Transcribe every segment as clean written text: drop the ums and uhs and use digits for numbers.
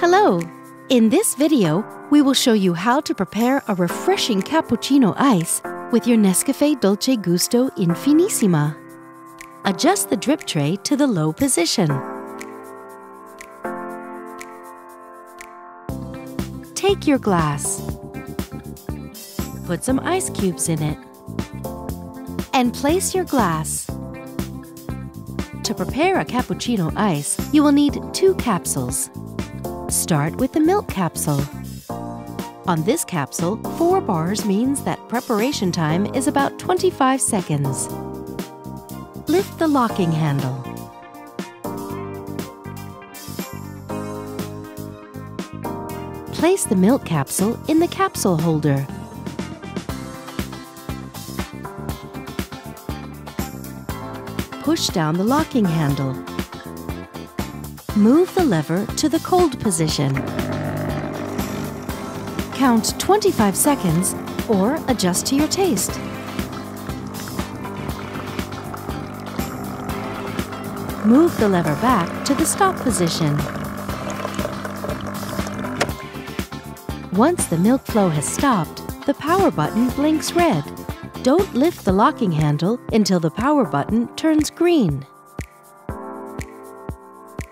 Hello! In this video, we will show you how to prepare a refreshing cappuccino ice with your NESCAFÉ Dolce Gusto Infinissima. Adjust the drip tray to the low position. Take your glass. Put some ice cubes in it. And place your glass. To prepare a cappuccino ice, you will need 2 capsules. Start with the milk capsule. On this capsule, 4 bars means that preparation time is about 25 seconds. Lift the locking handle. Place the milk capsule in the capsule holder. Push down the locking handle. Move the lever to the cold position. Count 25 seconds or adjust to your taste. Move the lever back to the stop position. Once the milk flow has stopped, the power button blinks red. Don't lift the locking handle until the power button turns green.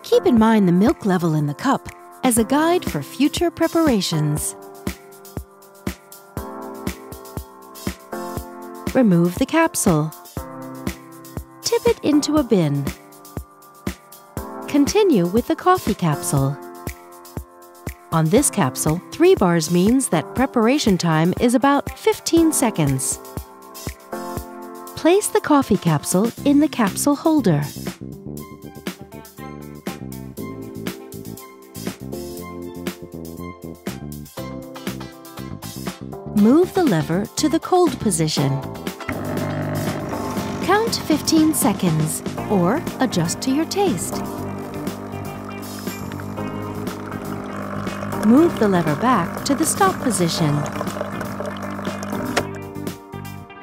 Keep in mind the milk level in the cup as a guide for future preparations. Remove the capsule. Tip it into a bin. Continue with the coffee capsule. On this capsule, 3 bars means that preparation time is about 15 seconds. Place the coffee capsule in the capsule holder. Move the lever to the cold position. Count 15 seconds or adjust to your taste. Move the lever back to the stop position.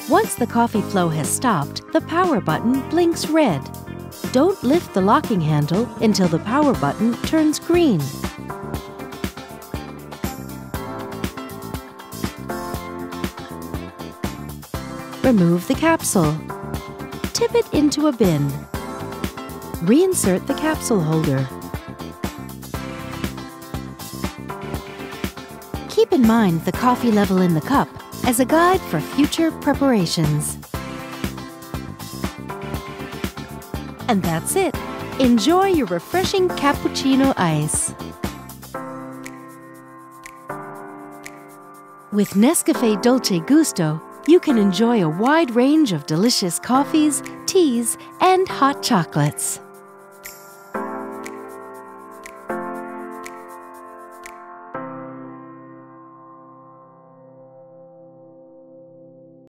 Once the coffee flow has stopped, the power button blinks red. Don't lift the locking handle until the power button turns green. Remove the capsule. Tip it into a bin. Reinsert the capsule holder. Keep in mind the coffee level in the cup as a guide for future preparations. And that's it! Enjoy your refreshing cappuccino ice! With NESCAFÉ Dolce Gusto, you can enjoy a wide range of delicious coffees, teas, and hot chocolates.